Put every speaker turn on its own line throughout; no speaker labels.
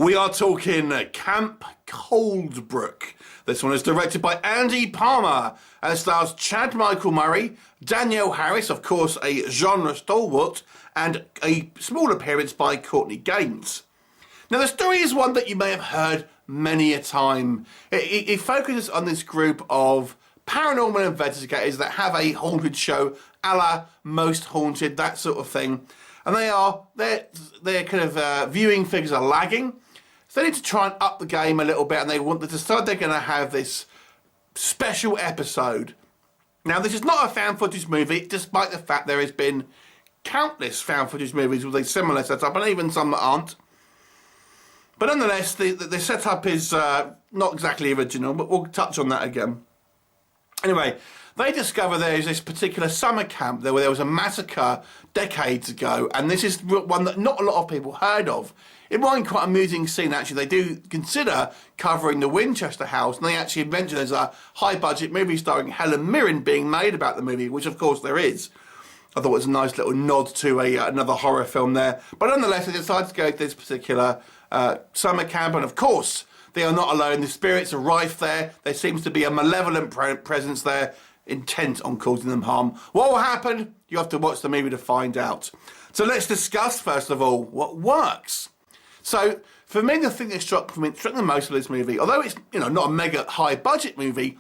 We are talking Camp Coldbrook. This one is directed by Andy Palmer and stars Chad Michael Murray, Danielle Harris, of course a genre stalwart, and a small appearance by Courtney Gaines. Now the story is one that you may have heard many a time. It focuses on this group of paranormal investigators that have a haunted show, a la Most Haunted, that sort of thing. And their kind of viewing figures are lagging. So they need to try and up the game a little bit, and they decide they're going to have this special episode. Now, this is not a found footage movie, despite the fact there has been countless found footage movies with a similar setup, and even some that aren't. But nonetheless, the setup is not exactly original, but we'll touch on that again. Anyway, they discover there is this particular summer camp there where there was a massacre decades ago, and this is one that not a lot of people heard of. It might be quite an amusing scene, actually. They do consider covering the Winchester House, and they actually mention there's a high-budget movie starring Helen Mirren being made about the movie, which of course there is. I thought it was a nice little nod to another horror film there. But nonetheless, they decide to go to this particular summer camp, and of course, they are not alone. The spirits are rife there. There seems to be a malevolent presence there, intent on causing them harm. What will happen? You have to watch the movie to find out. So let's discuss, first of all, what works. So, for me, the thing that struck me the most of this movie, although it's not a mega high-budget movie,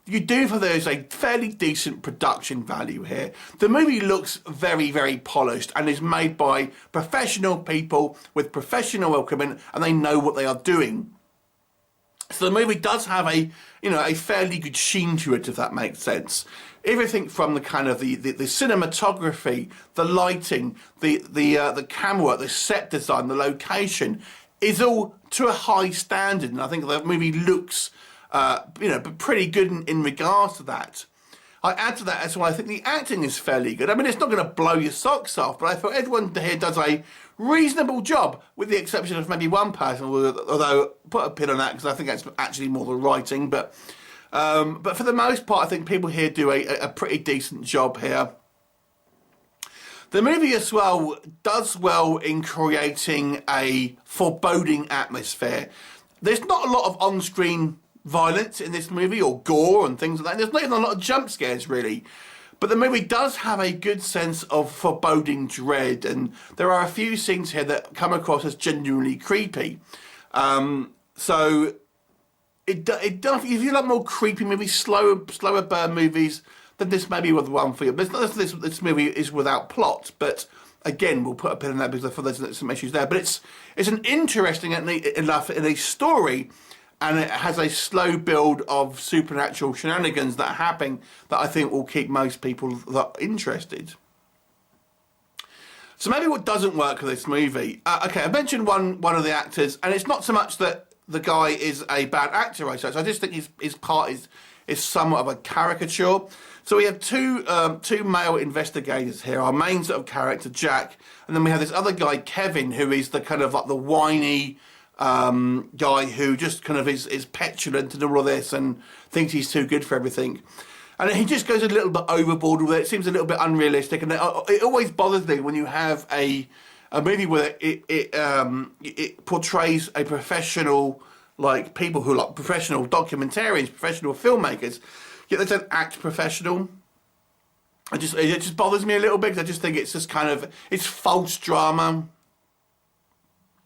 you do feel there's a fairly decent production value here. The movie looks very, very polished and is made by professional people with professional equipment, and they know what they are doing. So the movie does have a fairly good sheen to it, if that makes sense. Everything from the kind of the cinematography, the lighting, the camera work, the set design, the location is all to a high standard, and I think the movie looks pretty good in regards to that. I add to that as well, I think the acting is fairly good. I mean, it's not going to blow your socks off, but I thought everyone here does a reasonable job, with the exception of maybe one person, although put a pin on that because I think that's actually more the writing. But for the most part, I think people here do a pretty decent job here. The movie as well does well in creating a foreboding atmosphere. There's not a lot of on-screen violence in this movie, or gore and things like that. There's not even a lot of jump scares, really. But the movie does have a good sense of foreboding dread, and there are a few scenes here that come across as genuinely creepy. So it does. If you like more creepy movies, slower burn movies, then this may be the one for you. But it's not that this movie is without plot, but again, we'll put a pin in that because I feel there's some issues there. But it's an interesting enough in a story, and it has a slow build of supernatural shenanigans that are happening that I think will keep most people interested. So maybe what doesn't work with this movie. Okay, I mentioned one of the actors, and it's not so much that the guy is a bad actor, I suppose. I just think his part is somewhat of a caricature. So we have two male investigators here. Our main sort of character, Jack, and then we have this other guy, Kevin, who is the kind of like the whiny guy who just kind of is petulant and all of this and thinks he's too good for everything. And he just goes a little bit overboard with it. It seems a little bit unrealistic, and it always bothers me when you have a movie where it portrays a professional, like people who are like professional documentarians, professional filmmakers, yet they don't act professional. It just bothers me a little bit, because I just think it's just kind of, it's false drama.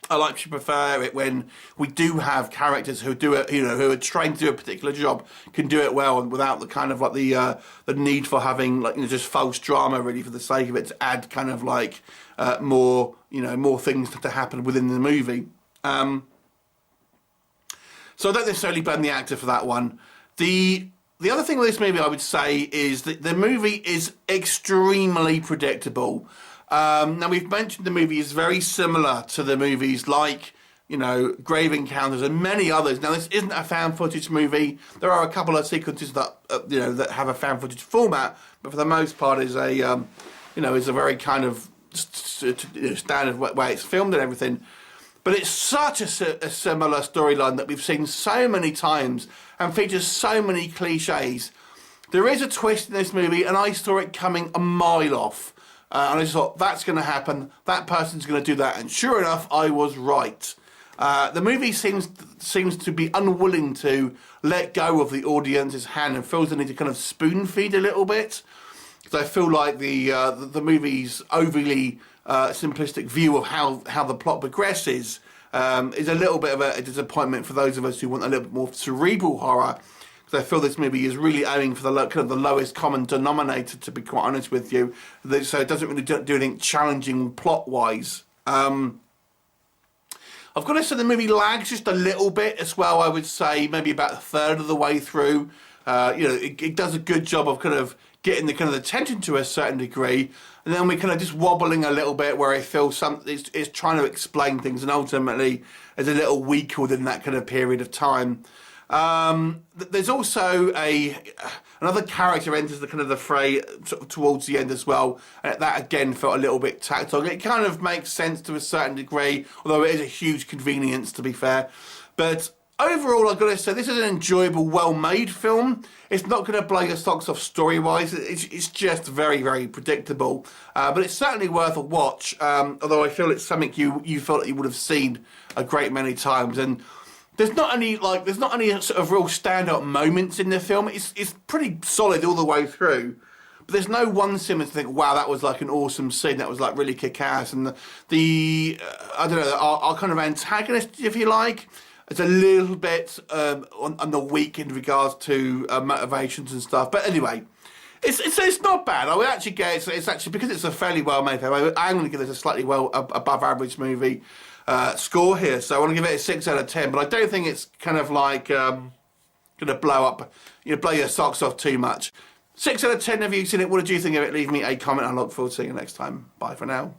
I like to prefer it when we do have characters who do it, who are trained to do a particular job, can do it well, and without the kind of like the need for having just false drama really for the sake of it, to add kind of like more things to happen within the movie. So I don't necessarily blame the actor for that one. The other thing with this movie, I would say, is that the movie is extremely predictable. Now, we've mentioned the movie is very similar to the movies like, Grave Encounters and many others. Now, this isn't a found footage movie. There are a couple of sequences that, that have a found footage format, but for the most part is a very kind of standard way it's filmed and everything. But it's such a similar storyline that we've seen so many times and features so many cliches. There is a twist in this movie, and I saw it coming a mile off. And I just thought, that's going to happen, that person's going to do that, and sure enough, I was right. The movie seems to be unwilling to let go of the audience's hand and feels the need to kind of spoon feed a little bit. Because I feel like the movie's overly simplistic view of how the plot progresses is a little bit of a disappointment for those of us who want a little bit more cerebral horror. Because I feel this movie is really aiming for the kind of the lowest common denominator, to be quite honest with you. So it doesn't really do anything challenging plot-wise. I've got to say the movie lags just a little bit as well. I would say maybe about a third of the way through. It does a good job of kind of getting the kind of the tension to a certain degree, and then we kind of just wobbling a little bit where I feel it's trying to explain things, and ultimately is a little weaker within that kind of period of time. There's also another character enters the kind of the fray towards the end as well, and that again felt a little bit tacked on. It kind of makes sense to a certain degree, although it is a huge convenience, to be fair. But overall, I've got to say, this is an enjoyable, well-made film. It's not going to blow your socks off story-wise. It's just very, very predictable. But it's certainly worth a watch, although I feel it's something you felt that you would have seen a great many times. And there's not any sort of real standout moments in the film. It's pretty solid all the way through. But there's no one scene to think, wow, that was like an awesome scene. That was like really kick-ass. And I don't know, our kind of antagonist, if you like, it's a little bit on the weak in regards to motivations and stuff. But anyway, it's not bad. I would actually get it's actually, because it's a fairly well-made film, I'm going to give this a slightly above average movie score here. So I want to give it a 6 out of 10. But I don't think it's kind of like going to blow your socks off too much. 6 out of 10. Have you seen it? What did you think of it? Leave me a comment. I look forward to seeing you next time. Bye for now.